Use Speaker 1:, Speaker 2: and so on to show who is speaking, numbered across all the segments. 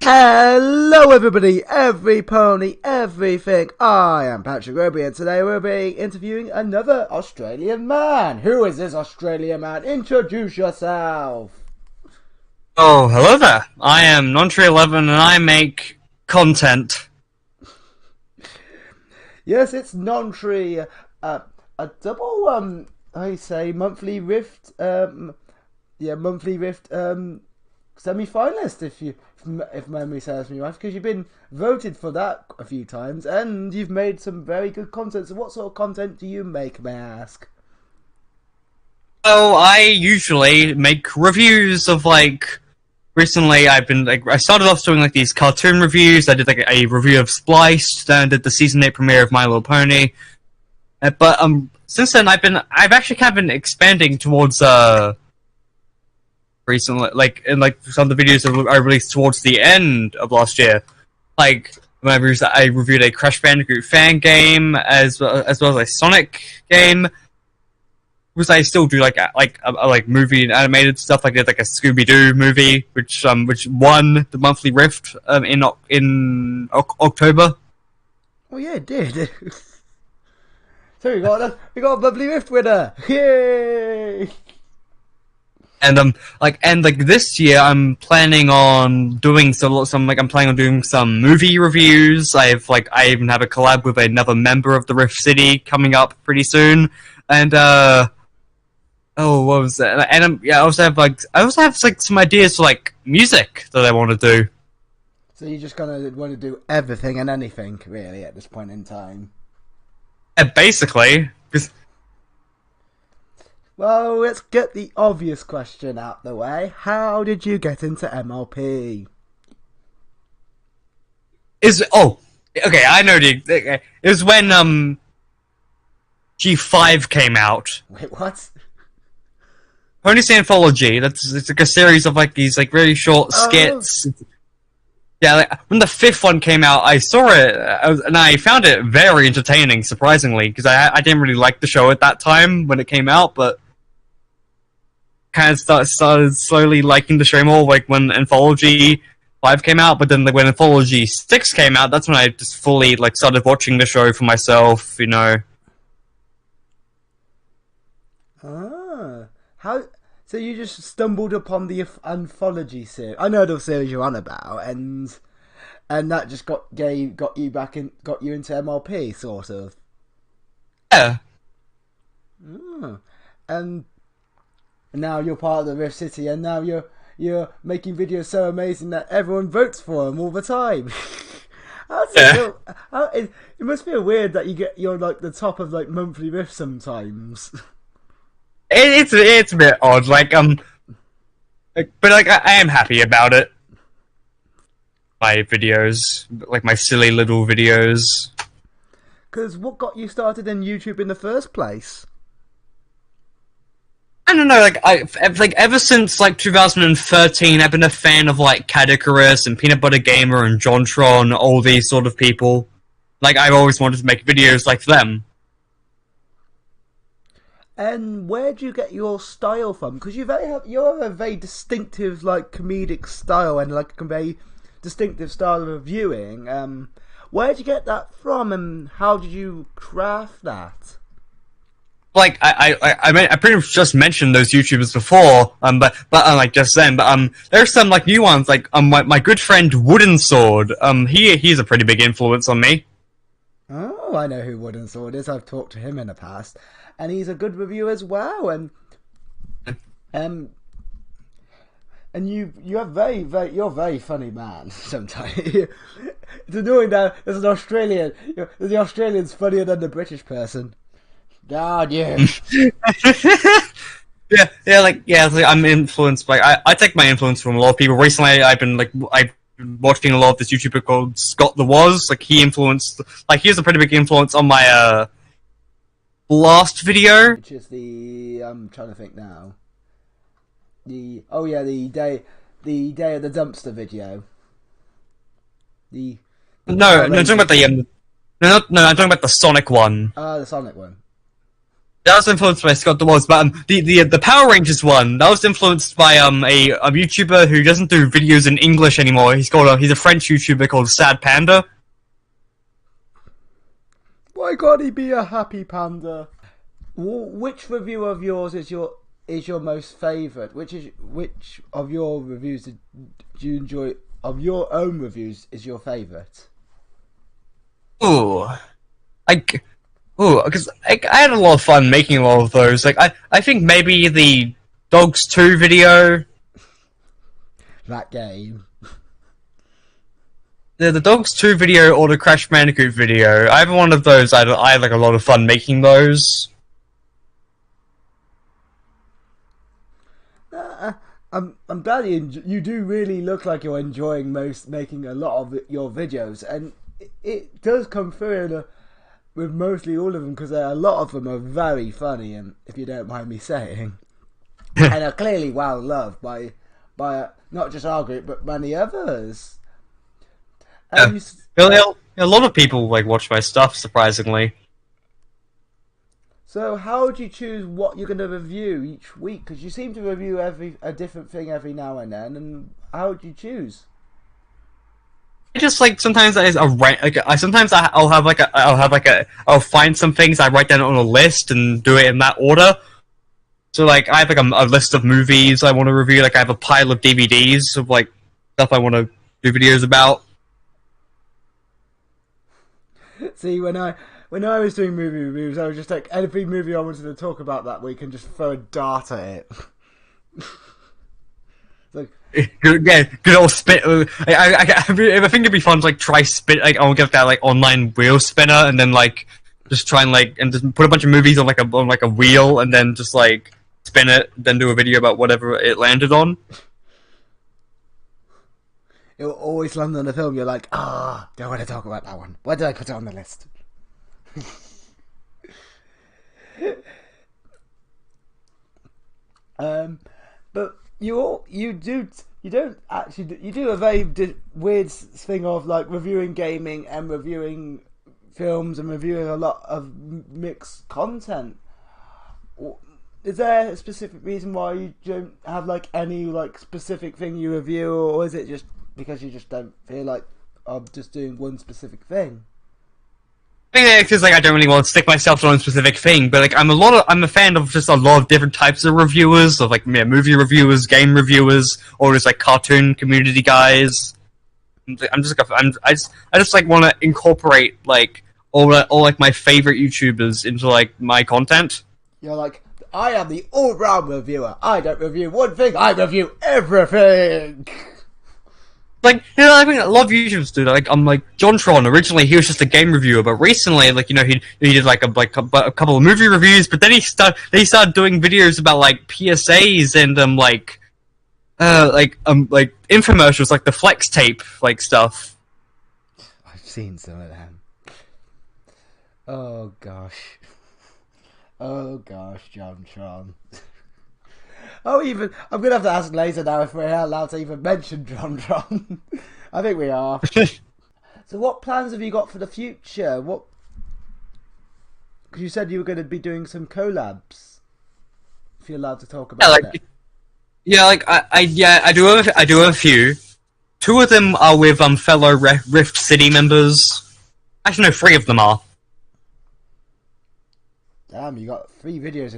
Speaker 1: Hello everybody, every pony, everything. I am Patrick Roby and today we'll be interviewing another Australian man. Who is this Australian man? Introduce yourself.
Speaker 2: Oh, hello there. I am nontree11 and I make content.
Speaker 1: Yes, it's nontree, a double, I say monthly rift, monthly rift, semi-finalist if memory serves me right, because you've been voted for that a few times and you've made some very good content. So what sort of content do you make, may I ask?
Speaker 2: So I usually make reviews of recently I started off doing these cartoon reviews. I did a review of Spliced, then did the season 8 premiere of My Little Pony. But since then I've actually kind of been expanding towards recently, some of the videos I released towards the end of last year, when I reviewed a Crash Bandicoot fan game as well as a Sonic game. Because I still do movie and animated stuff. I did a Scooby Doo movie, which won the monthly Rift in October.
Speaker 1: Oh yeah, it did. So we got a monthly Rift winner! Yay!
Speaker 2: And this year I'm planning on doing some movie reviews. I even have a collab with another member of the Rift City coming up pretty soon. And what was that? And I also have some ideas for music that I want to do.
Speaker 1: So you just kind of want to do everything and anything really at this point in time.
Speaker 2: Basically, because.
Speaker 1: Well, let's get the obvious question out the way. How did you get into MLP?
Speaker 2: Okay, I know it was when G5 came out.
Speaker 1: Wait, what?
Speaker 2: Pony's Anthology. It's a series of these really short skits. Yeah, when the 5th one came out, I saw it and I found it very entertaining, surprisingly, because I didn't really like the show at that time when it came out, but kind of started slowly liking the show more when Anthology 5 came out. But then when Anthology 6 came out, that's when I just fully started watching the show for myself, you know.
Speaker 1: Ah, how? So you just stumbled upon the Anthology series? I know the series you're on about, and that just got you into MLP, sort of.
Speaker 2: Yeah.
Speaker 1: And now you're part of the Rift City, and now you're making videos so amazing that everyone votes for them all the time. It must feel weird that you're the top of monthly Rift sometimes.
Speaker 2: It's a bit odd, but I am happy about it. My videos, my silly little videos.
Speaker 1: Because what got you started in YouTube in the first place?
Speaker 2: I don't know, ever since 2013, I've been a fan of Cadicarus and Peanut Butter Gamer and Jontron, all these sort of people. I've always wanted to make videos like them.
Speaker 1: And where do you get your style from? Because you have a very distinctive comedic style and a very distinctive style of reviewing. Where did you get that from, and how did you craft that?
Speaker 2: I pretty much just mentioned those YouTubers before, but just then, there's some new ones, my good friend Wooden Sword, he's a pretty big influence on me.
Speaker 1: Oh, I know who Wooden Sword is. I've talked to him in the past, and he's a good reviewer as well. And you're a very funny man. Sometimes it's annoying that as an Australian, the Australian's funnier than the British person. God, yeah.
Speaker 2: I'm influenced by. I take my influence from a lot of people. Recently, I've been watching a lot of this YouTuber called Scott the Was. He influenced. He has a pretty big influence on my last video,
Speaker 1: which is I'm trying to think now. The day of the dumpster video.
Speaker 2: I'm talking about the I'm talking about the Sonic one.
Speaker 1: The Sonic one.
Speaker 2: Oh, yeah, the Sonic one. Yeah, yeah, yeah. Yeah, yeah, like, yeah, the day of the dumpster video. The no, I'm talking about the no, I'm talking about the Sonic one. No, no, no, I'm talking about the Sonic one. No, no, no, I'm talking about the Sonic one. No, no, I'm talking about the Sonic one. That was influenced by Scott DeWalls, but the Power Rangers one that was influenced by a YouTuber who doesn't do videos in English anymore. He's a French YouTuber called Sad Panda.
Speaker 1: Why can't he be a happy panda? Which review of yours is your most favourite? Which of your reviews do you enjoy? Of your own reviews is your favourite?
Speaker 2: Ooh, because I had a lot of fun making a lot of those. Like I think maybe the Dogs 2 video.
Speaker 1: That game.
Speaker 2: The Dogs 2 video or the Crash Bandicoot video. Either one of those, I had like a lot of fun making those.
Speaker 1: I'm glad you do really look like you're enjoying making a lot of your videos, and it does come through with mostly all of them, because a lot of them are very funny, and if you don't mind me saying, and are clearly well loved by not just our group but many others.
Speaker 2: Really, a lot of people like watch my stuff, surprisingly.
Speaker 1: So how do you choose what you're going to review each week? Because you seem to review a different thing every now and then, and how do you choose?
Speaker 2: I just like sometimes I'll find some things I write down on a list and do it in that order. So like I have like a list of movies I want to review. Like I have a pile of DVDs of like stuff I want to do videos about.
Speaker 1: See, when I was doing movie reviews, I would just take every movie I wanted to talk about that week and just throw a dart at it. Like,
Speaker 2: good old spit. I think it'd be fun to like try spit. Like I'll get that like online wheel spinner and then like just try and just put a bunch of movies on like a wheel and then just like spin it, then do a video about whatever it landed on.
Speaker 1: It'll always land on a film. You're like, don't want to talk about that one. Why did I put it on the list? But you do a very weird thing of like reviewing gaming and reviewing films and reviewing a lot of mixed content. Is there a specific reason why you don't have like any like specific thing you review, or is it just because you just don't feel like I'm just doing one specific thing?
Speaker 2: I think it feels like I don't really want to stick myself to one specific thing, but like I'm a fan of just a lot of different types of reviewers, of like movie reviewers, game reviewers, or just like cartoon community guys. I just like want to incorporate like all like my favorite YouTubers into like my content.
Speaker 1: You're like, I am the all-round reviewer. I don't review one thing. I review everything.
Speaker 2: Like, you know, I mean, a lot of YouTubers do that. Like, like JonTron. Originally, he was just a game reviewer, but recently, like, you know, he did like a couple of movie reviews. But then he started doing videos about like PSAs and like infomercials, like the flex tape, like stuff.
Speaker 1: I've seen some of them. Oh gosh, JonTron. Oh, I'm gonna have to ask Laser now if we're allowed to even mention JonTron. I think we are. So, what plans have you got for the future? Because you said you were going to be doing some collabs. If you're allowed to talk about that.
Speaker 2: Yeah, like I do have a few. Two of them are with fellow Rift City members. Actually, no, 3 of them are.
Speaker 1: Damn, you got 3 videos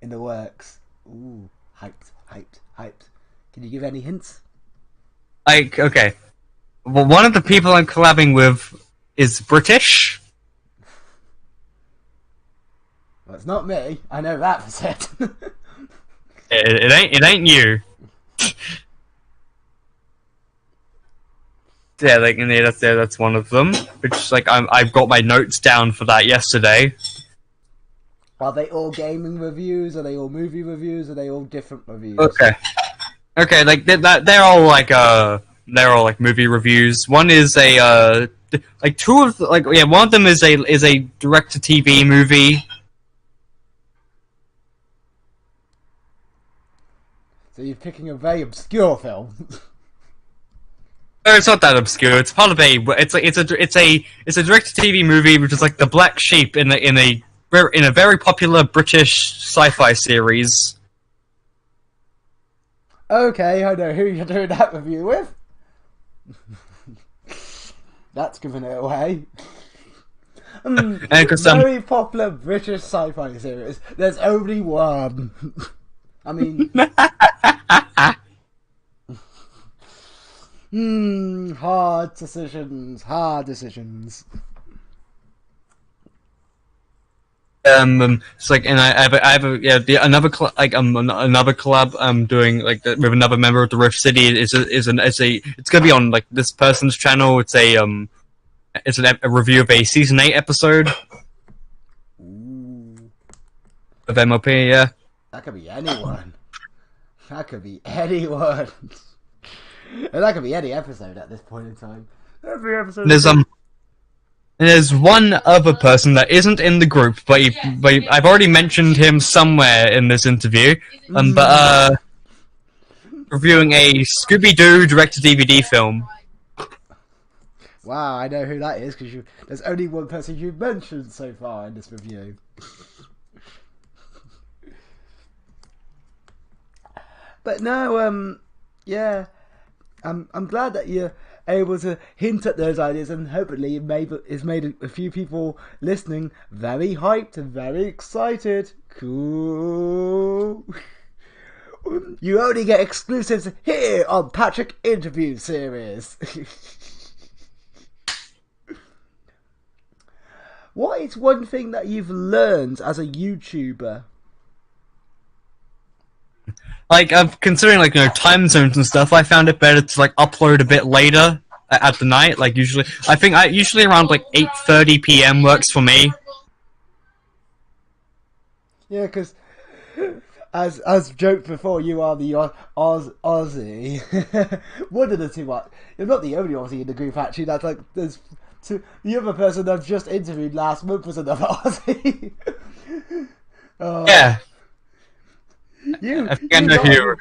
Speaker 1: in the works. Ooh. Hyped. Can you give any hints?
Speaker 2: Like, okay. Well, one of the people I'm collabing with is British.
Speaker 1: Well, it's not me. I know that for certain.
Speaker 2: It ain't you. Yeah, like, that's one of them. Which, like, I've got my notes down for that yesterday.
Speaker 1: Are they all gaming reviews? Are they all movie reviews? Are they all different reviews?
Speaker 2: Okay, like they're all like movie reviews. One is one of them is a direct to TV movie.
Speaker 1: So you're picking a very obscure film.
Speaker 2: No, it's not that obscure. It's part of a it's a direct to TV movie, which is like the black sheep in a in a very popular British sci-fi series.
Speaker 1: Okay, I know who you're doing that review with. That's giving it away. Very popular British sci-fi series. There's only one. I mean... hard decisions.
Speaker 2: It's like, and I have a, yeah, another another collab I'm doing like with another member of the Rift City it's gonna be on like this person's channel. It's a review of a season 8 episode of MOP. Yeah,
Speaker 1: that could be anyone. That could be anyone. And that could be any episode at this point in time. Every episode.
Speaker 2: There's one other person that isn't in the group, but I've already mentioned him somewhere in this interview. Reviewing a Scooby-Doo direct-to-DVD film.
Speaker 1: Wow, I know who that is because there's only one person you've mentioned so far in this review. But no, yeah, I'm glad that you're able to hint at those ideas, and hopefully it's made a few people listening very hyped and very excited. Cool. You only get exclusives here on Patrick Interview Series. What is one thing that you've learned as a YouTuber?
Speaker 2: Like, considering, like, you know, time zones and stuff, I found it better to, like, upload a bit later at the night. Like, usually, usually around, like, 8:30 p.m. works for me.
Speaker 1: Yeah, because, as joked before, you are the Aussie. One of the two, you're not the only Aussie in the group, actually. That's, like, there's two, the other person I've just interviewed last month was another Aussie.
Speaker 2: Yeah. I think I know who you're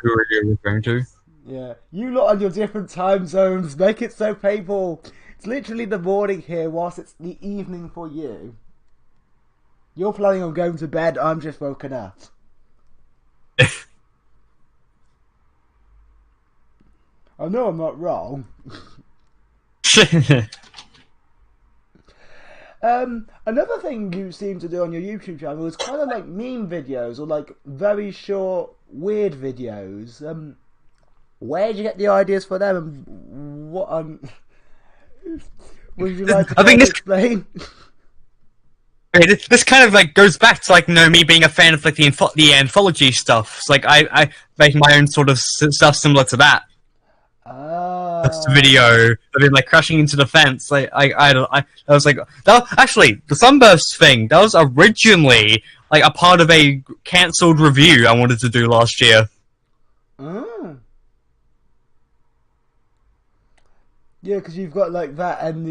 Speaker 2: referring to.
Speaker 1: Yeah, you lot on your different time zones make it so painful. It's literally the morning here whilst it's the evening for you. You're planning on going to bed, I'm just woken up. I know I'm not wrong. Another thing you seem to do on your YouTube channel is kind of like meme videos or like very short, weird videos. Where did you get the ideas for them, and what? Would you like to explain?
Speaker 2: This kind of like goes back to, like, you know, me being a fan of like the anthology stuff. It's like I make my own sort of stuff similar to that. Video of him like crashing into the fence. Like I was like, actually the Sunburst thing, that was originally like a part of a cancelled review I wanted to do last year.
Speaker 1: Yeah, because you've got like that and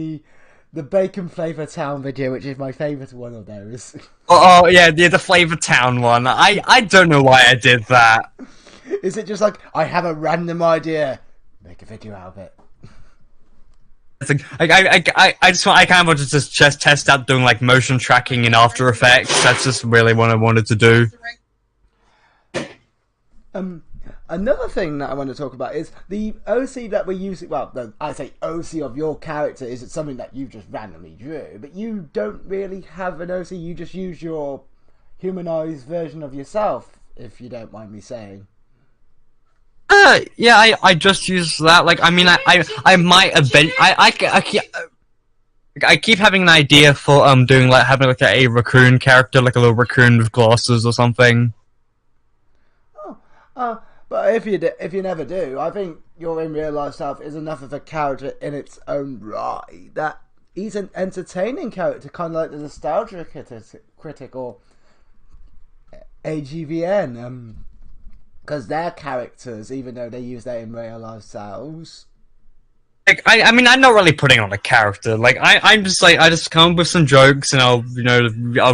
Speaker 1: the Bacon Flavor Town video, which is my favourite one of those.
Speaker 2: Oh yeah, the Flavor Town one. I don't know why I did that.
Speaker 1: Is it just like, I have a random idea, make a video out of it?
Speaker 2: It's like, I kind of want to just test out doing like motion tracking in After Effects. That's just really what I wanted to do.
Speaker 1: Another thing that I want to talk about is the OC that we're using. Well, I say OC of your character is something that you just randomly drew, but you don't really have an OC. You just use your humanized version of yourself, if you don't mind me saying.
Speaker 2: Yeah, I just use that. Like, I mean, I might event. I keep having an idea for doing like having like a raccoon character, like a little raccoon with glasses or something.
Speaker 1: But if you never do, I think your in real life self is enough of a character in its own right that he's an entertaining character, kind of like the Nostalgia Critic or AGVN. Because they're characters, even though they use their in real life selves.
Speaker 2: Like, I mean, I'm not really putting on a character. Like, I'm just like, I just come up with some jokes and I'll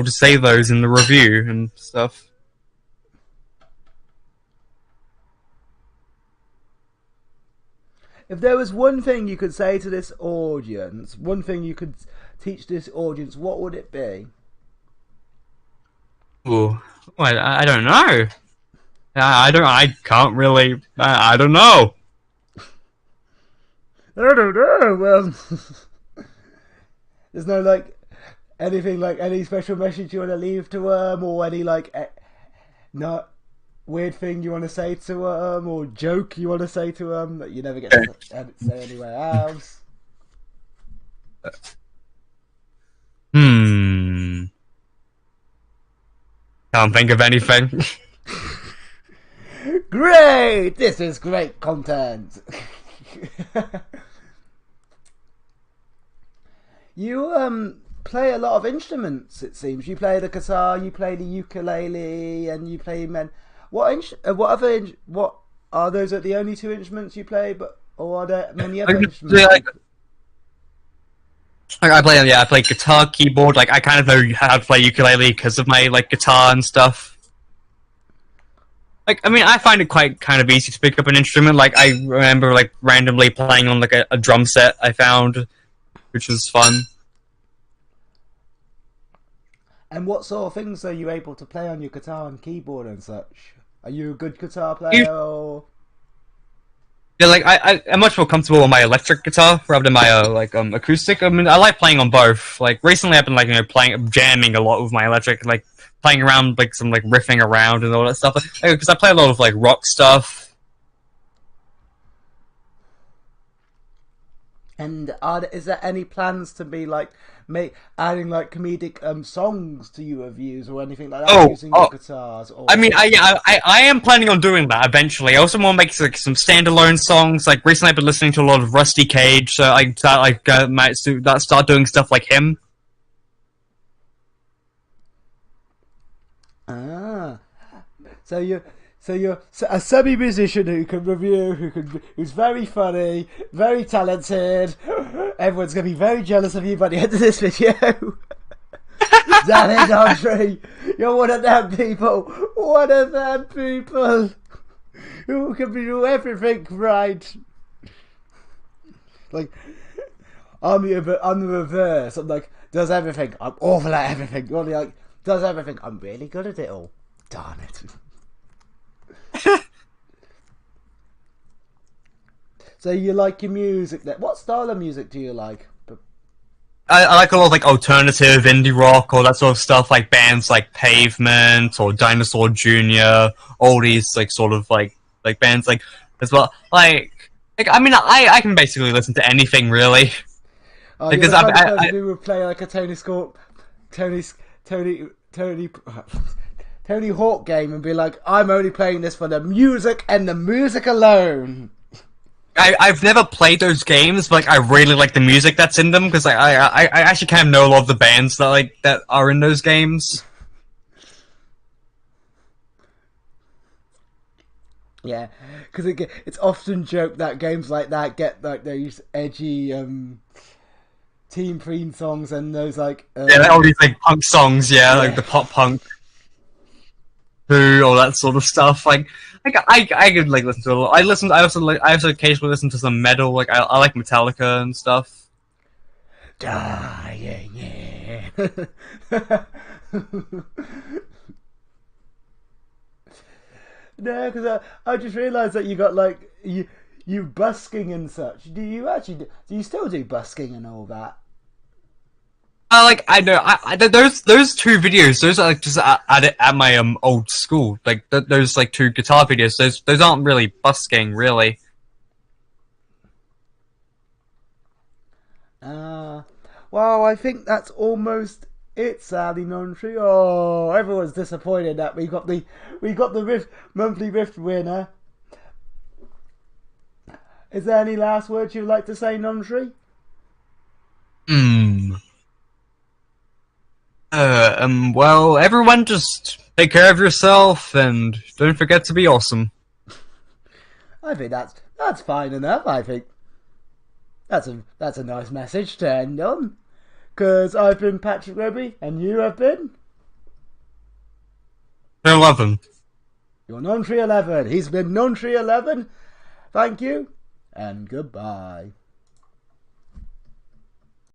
Speaker 2: just say those in the review and stuff.
Speaker 1: If there was one thing you could say to this audience, one thing you could teach this audience, what would it be?
Speaker 2: Ooh, I don't know. I can't really. I don't know.
Speaker 1: I don't know. Well, there's no like anything like any special message you want to leave to or any like not weird thing you want to say to or joke you want to say to that you never get to say anywhere else.
Speaker 2: Hmm. Can't think of anything.
Speaker 1: Great! This is great content. You play a lot of instruments. It seems you play the guitar, you play the ukulele, and you play men. What are those? Are the only two instruments you play? But or are there many other instruments?
Speaker 2: I play guitar, keyboard. Like I kind of know how to play ukulele because of my like guitar and stuff. Like I mean, I find it quite kind of easy to pick up an instrument. Like I remember like randomly playing on like a drum set I found, which was fun.
Speaker 1: And what sort of things are you able to play on your guitar and keyboard and such? Are you a good guitar player? Or...
Speaker 2: Yeah, like I'm much more comfortable with my electric guitar rather than my acoustic. I mean, I like playing on both. Like recently, I've been like playing jamming a lot with my electric, like playing around like some like riffing around and all that stuff. Because I play a lot of like rock stuff.
Speaker 1: And is there any plans to be like adding like comedic songs to your reviews or anything like that using your guitars? Or...
Speaker 2: I mean, I am planning on doing that eventually. I also want to make like some standalone songs. Like recently, I've been listening to a lot of Rusty Cage, so I might start doing stuff like him.
Speaker 1: Ah, so you're a semi-musician who can review, who's very funny, very talented. Everyone's gonna be very jealous of you by the end of this video. Damn it, Andre! You're one of them people. One of them people who can do everything right. Like I'm the reverse. I'm like does everything. I'm awful at everything. You're like does everything. I'm really good at it all. Darn it. So you like your music then? What style of music do you like?
Speaker 2: I like a lot of like alternative indie rock or that sort of stuff, like bands like Pavement or Dinosaur Jr. All these like sort of like bands like as well. Like I mean I can basically listen to anything really.
Speaker 1: Oh, because I would play like a Tony Hawk game and be like, I'm only playing this for the music and the music alone.
Speaker 2: I've never played those games, but like, I really like the music that's in them because I actually kind of know a lot of the bands that are in those games.
Speaker 1: Yeah, because it's often joked that games like that get like those edgy teen preen songs and those like
Speaker 2: yeah, all these like punk songs, yeah, like the pop punk, all that sort of stuff. Like I could like listen to a lot. I also occasionally listen to some metal. Like I like Metallica and stuff.
Speaker 1: Dying, yeah. No, because I just realised that you got like you busking and such. Do you still do busking and all that?
Speaker 2: I know. Those two videos. Those are like just at my old school. Like those like two guitar videos. Those aren't really busking, really.
Speaker 1: Well, I think that's almost it, sadly, nontree. Oh, everyone's disappointed that we got the monthly Rift winner. Is there any last words you'd like to say, nontree?
Speaker 2: Well, everyone just take care of yourself and don't forget to be awesome.
Speaker 1: I think that's fine enough. I think that's a nice message to end on. Because I've been Patrick Webby, and you have been
Speaker 2: 11.
Speaker 1: You're nontree11. He's been nontree11. Thank you, and goodbye.